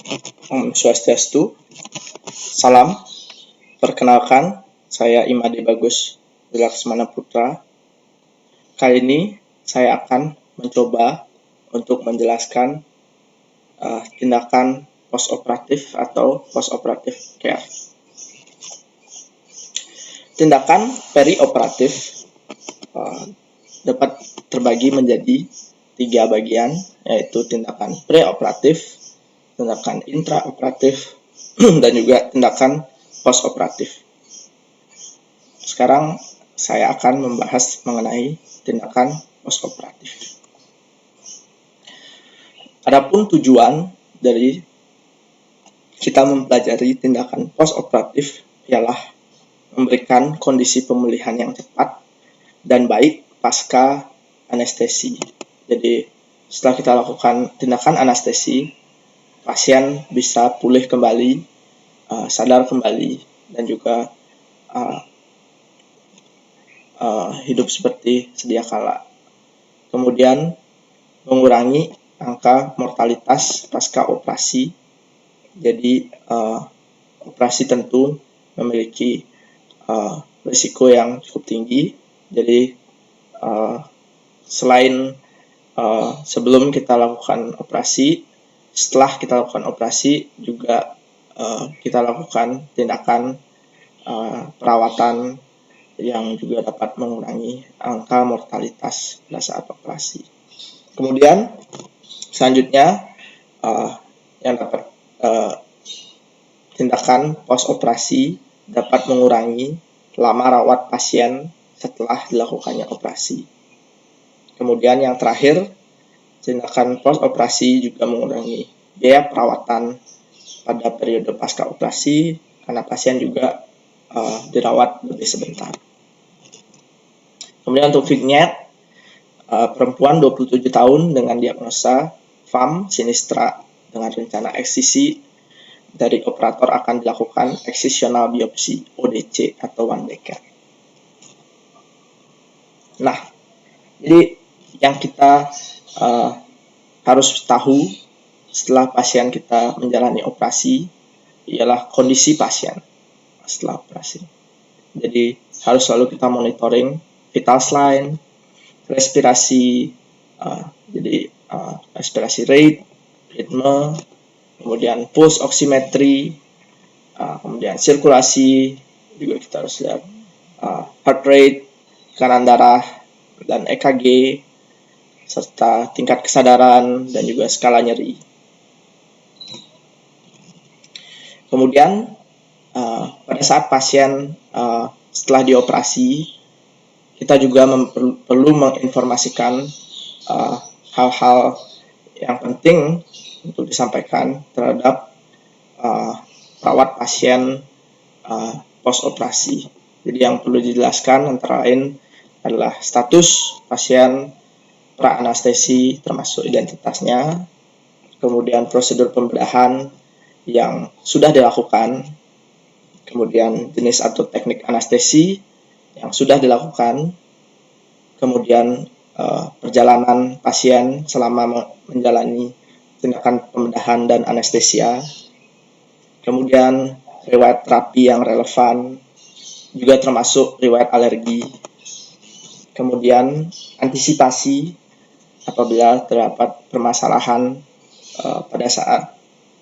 Om Swastiastu. Salam. Perkenalkan, saya Imade Bagus Wilaksmana Putra. Kali ini saya akan mencoba untuk menjelaskan tindakan postoperatif atau postoperatif care. Tindakan perioperatif dapat terbagi menjadi 3 bagian, yaitu tindakan preoperatif, tindakan intraoperatif, dan juga tindakan postoperatif. Sekarang saya akan membahas mengenai tindakan postoperatif. Adapun tujuan dari kita mempelajari tindakan postoperatif ialah memberikan kondisi pemulihan yang cepat dan baik pasca anestesi. Jadi setelah kita lakukan tindakan anestesi, pasien bisa pulih kembali, sadar kembali, dan juga hidup seperti sedia kala. Kemudian mengurangi angka mortalitas pasca operasi. Jadi operasi tentu memiliki risiko yang cukup tinggi. Jadi selain sebelum kita lakukan operasi, setelah kita lakukan operasi juga kita lakukan tindakan perawatan yang juga dapat mengurangi angka mortalitas pada saat operasi. Kemudian selanjutnya yang dapat tindakan post operasi dapat mengurangi lama rawat pasien setelah dilakukannya operasi. Kemudian yang terakhir, tindakan post operasi juga mengurangi biaya perawatan pada periode pasca operasi karena pasien juga dirawat lebih sebentar. Kemudian untuk vignette, perempuan 27 tahun dengan diagnosa FAM sinistra dengan rencana eksisi dari operator akan dilakukan excisional biopsi ODC atau one decade. Nah, jadi yang kita harus tahu setelah pasien kita menjalani operasi ialah kondisi pasien setelah operasi. Jadi harus selalu kita monitoring vital sign, respirasi, respirasi rate, ritme, kemudian pulse oximetry, kemudian sirkulasi, juga kita harus lihat heart rate, tekanan darah, dan EKG, serta tingkat kesadaran dan juga skala nyeri. Kemudian pada saat pasien setelah dioperasi, kita juga perlu menginformasikan hal-hal yang penting untuk disampaikan terhadap perawat pasien post operasi. Jadi yang perlu dijelaskan antara lain adalah status pasien pra anestesi termasuk identitasnya, kemudian prosedur pembedahan yang sudah dilakukan, kemudian jenis atau teknik anestesi yang sudah dilakukan, kemudian perjalanan pasien selama menjalani tindakan pembedahan dan anestesia, kemudian riwayat terapi yang relevan, juga termasuk riwayat alergi, kemudian antisipasi apabila terdapat permasalahan pada saat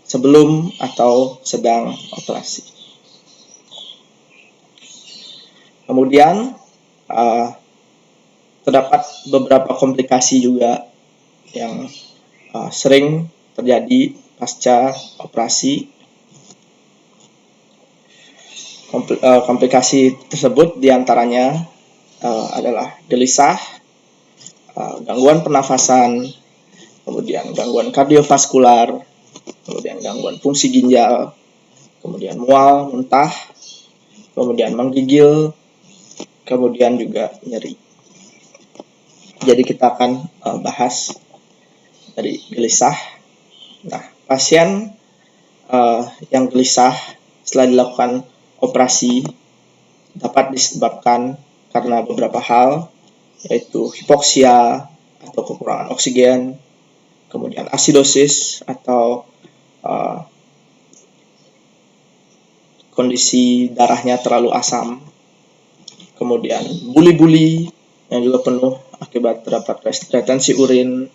sebelum atau sedang operasi. Kemudian terdapat beberapa komplikasi juga yang sering terjadi pasca operasi. Komplikasi tersebut diantaranya adalah gelisah, gangguan pernafasan, kemudian gangguan kardiovaskular, kemudian gangguan fungsi ginjal, kemudian mual, muntah, kemudian menggigil, kemudian juga nyeri. Jadi kita akan bahas dari gelisah. Nah, pasien yang gelisah setelah dilakukan operasi dapat disebabkan karena beberapa hal, yaitu hipoksia atau kekurangan oksigen, kemudian asidosis atau kondisi darahnya terlalu asam, kemudian buli-buli yang juga penuh akibat terdapat retensi urin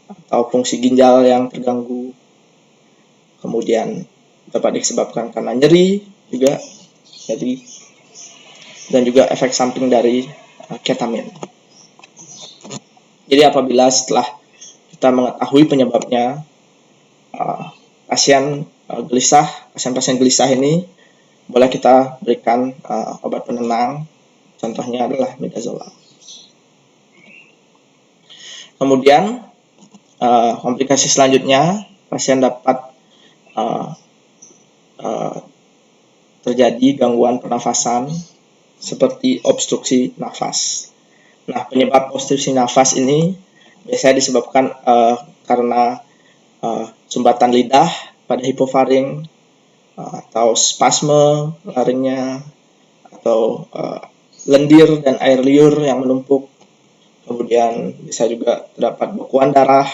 atau fungsi ginjal yang terganggu, kemudian dapat disebabkan karena nyeri juga, dan juga efek samping dari ketamin. Jadi apabila setelah kita mengetahui penyebabnya, pasien gelisah ini boleh kita berikan obat penenang, contohnya adalah midazolam. Kemudian komplikasi selanjutnya, pasien dapat terjadi gangguan pernafasan seperti obstruksi nafas. Nah, penyebab obstruksi nafas ini biasanya disebabkan karena sumbatan lidah pada hipofaring, atau spasme laringnya, atau lendir dan air liur yang menumpuk. Kemudian bisa juga terdapat bekuan darah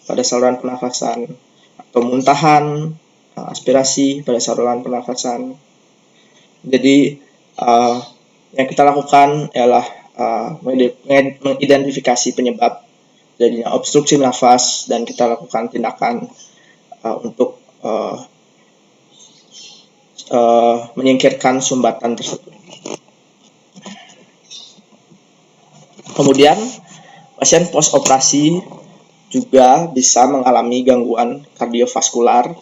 pada saluran pernafasan, atau muntahan aspirasi pada saluran pernafasan. Jadi yang kita lakukan ialah mengidentifikasi penyebab jadinya obstruksi nafas, dan kita lakukan tindakan untuk menyingkirkan sumbatan tersebut. Kemudian pasien post operasi juga bisa mengalami gangguan kardiovaskular,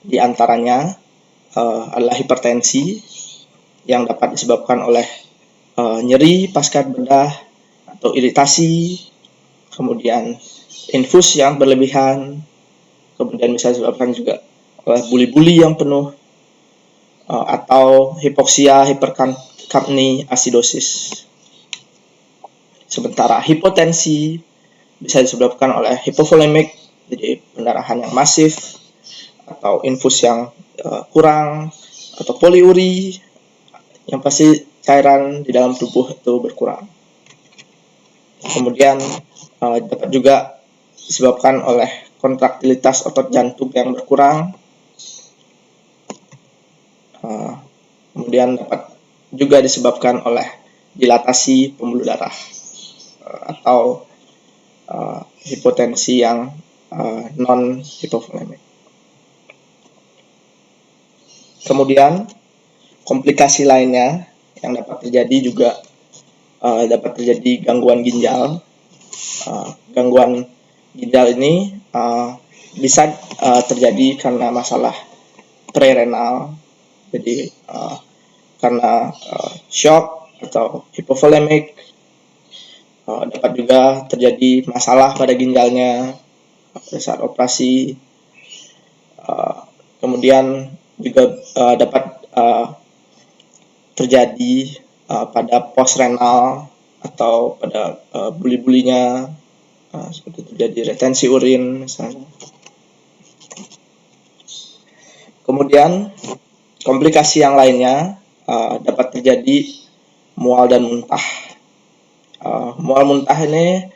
di antaranya adalah hipertensi yang dapat disebabkan oleh nyeri pasca bedah atau iritasi, kemudian infus yang berlebihan, kemudian bisa disebabkan juga oleh buli-buli yang penuh, atau hipoksia hiperkapni asidosis. Sementara hipotensi bisa disebabkan oleh hipovolemik, jadi pendarahan yang masif, atau infus yang kurang, atau poliuri, yang pasti cairan di dalam tubuh itu berkurang. Kemudian dapat juga disebabkan oleh kontraktilitas otot jantung yang berkurang. Kemudian dapat juga disebabkan oleh dilatasi pembuluh darah atau hipotensi yang non hipovolemik. Kemudian komplikasi lainnya yang dapat terjadi juga dapat terjadi gangguan ginjal. Gangguan ginjal ini bisa terjadi karena masalah prerenal, jadi karena shock atau hipovolemik. Dapat juga terjadi masalah pada ginjalnya pada saat operasi. Kemudian juga dapat terjadi pada postrenal atau pada buli-bulinya, seperti terjadi retensi urin misalnya. Kemudian komplikasi yang lainnya dapat terjadi mual dan muntah. Mual muntah ini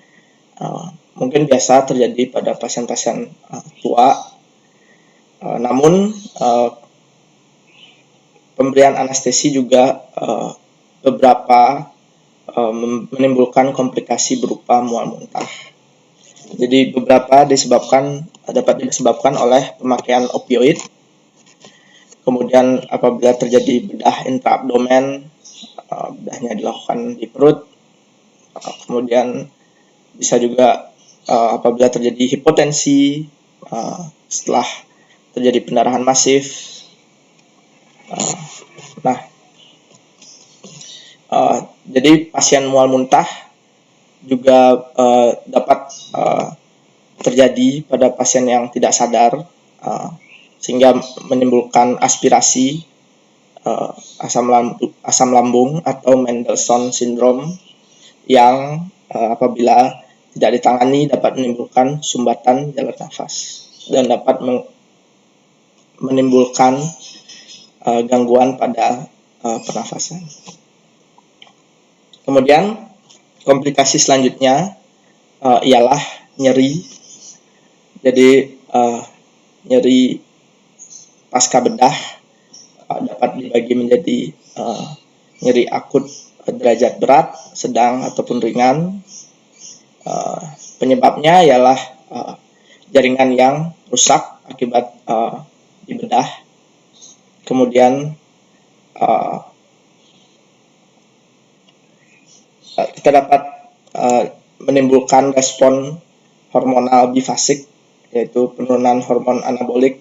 mungkin biasa terjadi pada pasien-pasien tua, namun pemberian anestesi juga beberapa menimbulkan komplikasi berupa mual muntah. Jadi beberapa dapat disebabkan oleh pemakaian opioid. Kemudian apabila terjadi bedah intraabdomen, bedahnya dilakukan di perut. Kemudian bisa juga apabila terjadi hipotensi setelah terjadi pendarahan masif. Jadi pasien mual muntah juga dapat terjadi pada pasien yang tidak sadar, sehingga menimbulkan aspirasi asam lambung atau Mendelssohn syndrome, yang apabila tidak ditangani dapat menimbulkan sumbatan jalur nafas dan dapat menimbulkan gangguan pada pernafasan. Kemudian komplikasi selanjutnya ialah nyeri. Jadi nyeri pasca bedah dapat dibagi menjadi nyeri akut derajat berat, sedang ataupun ringan. Penyebabnya ialah jaringan yang rusak akibat dibedah. Kemudian kita dapat menimbulkan respon hormonal bifasik, yaitu penurunan hormon anabolik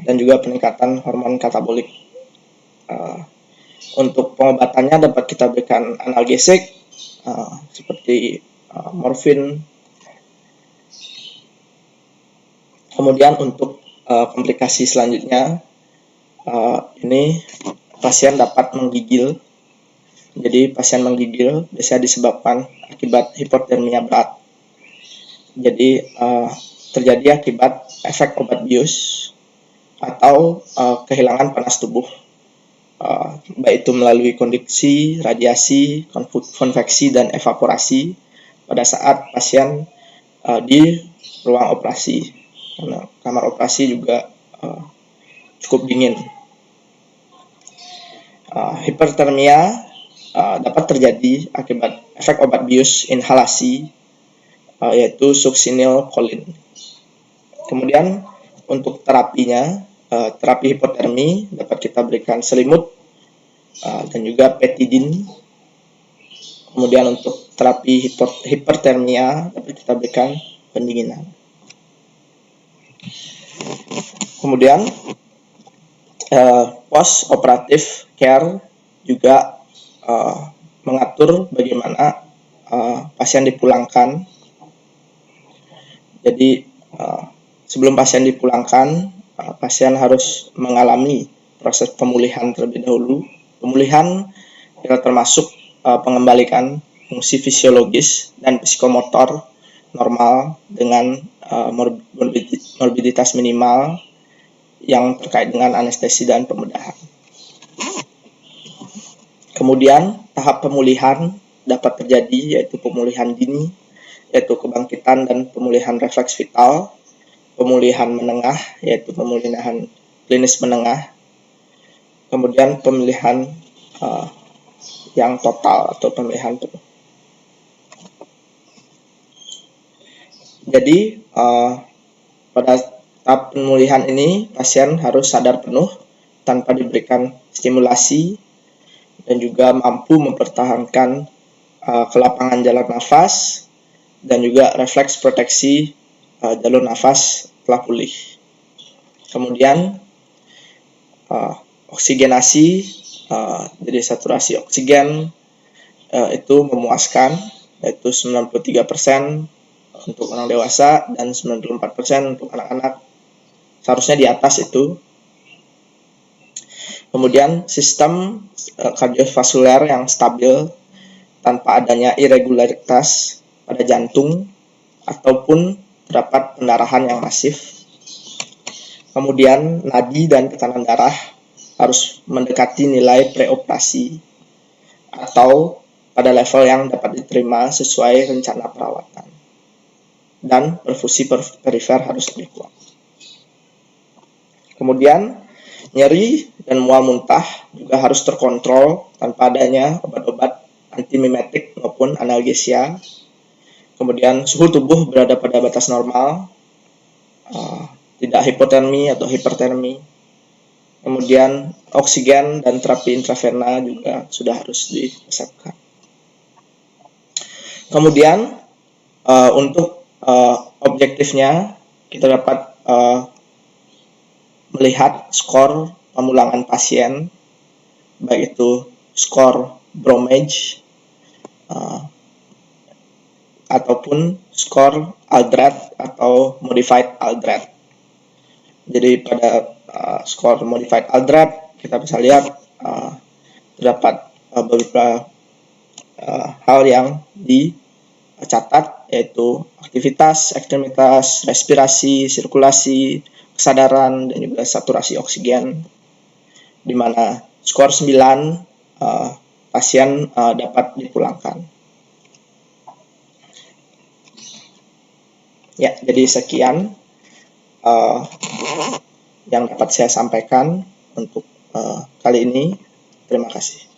dan juga peningkatan hormon katabolik. Untuk pengobatannya dapat kita berikan analgesik seperti morfin. Kemudian untuk komplikasi selanjutnya, ini pasien dapat menggigil. Jadi pasien menggigil biasanya disebabkan akibat hipotermia berat. Jadi terjadi akibat efek obat bius atau kehilangan panas tubuh, baik itu melalui kondisi, radiasi, konveksi, dan evaporasi pada saat pasien di ruang operasi. Karena kamar operasi juga cukup dingin. Hipertermia dapat terjadi akibat efek obat bius inhalasi, yaitu succinylcholine. Kemudian untuk terapinya, terapi hipotermi dapat kita berikan selimut dan juga petidin. Kemudian untuk terapi hipertermia dapat kita berikan pendinginan. Kemudian post operative care juga mengatur bagaimana pasien dipulangkan. Jadi sebelum pasien dipulangkan, pasien harus mengalami proses pemulihan terlebih dahulu. Pemulihan termasuk pengembalikan fungsi fisiologis dan psikomotor normal dengan morbiditas minimal yang terkait dengan anestesi dan pembedahan. Kemudian tahap pemulihan dapat terjadi, yaitu pemulihan dini, yaitu kebangkitan dan pemulihan refleks vital, pemulihan menengah, yaitu pemulihan klinis menengah, kemudian pemulihan yang total atau pemulihan penuh. Jadi pada tahap pemulihan ini pasien harus sadar penuh tanpa diberikan stimulasi dan juga mampu mempertahankan kelapangan jalan nafas dan juga refleks proteksi jalur nafas telah pulih. Kemudian oksigenasi, jadi saturasi oksigen itu memuaskan, yaitu 93% untuk orang dewasa dan 94% untuk anak-anak. Seharusnya di atas itu. Kemudian sistem kardiovaskuler yang stabil tanpa adanya irregularitas pada jantung ataupun terdapat pendarahan yang masif. Kemudian nadi dan tekanan darah harus mendekati nilai preoperasi atau pada level yang dapat diterima sesuai rencana perawatan. Dan perfusi perifer harus lebih kuat. Kemudian nyeri dan mual muntah juga harus terkontrol tanpa adanya obat-obat antimimetik maupun analgesia. Kemudian suhu tubuh berada pada batas normal, tidak hipotermi atau hipertermi. Kemudian oksigen dan terapi intravena juga sudah harus diresepkan. Kemudian untuk objektifnya kita dapat melihat skor pemulangan pasien, baik itu skor Bromage ataupun skor Aldred atau Modified Aldred. Jadi pada skor Modified Aldred kita bisa lihat terdapat beberapa hal yang dicatat, yaitu aktivitas, ekstremitas, respirasi, sirkulasi, kesadaran, dan juga saturasi oksigen, di mana skor 9 pasien dapat dipulangkan. Ya, jadi sekian yang dapat saya sampaikan. untuk kali ini. Terima kasih.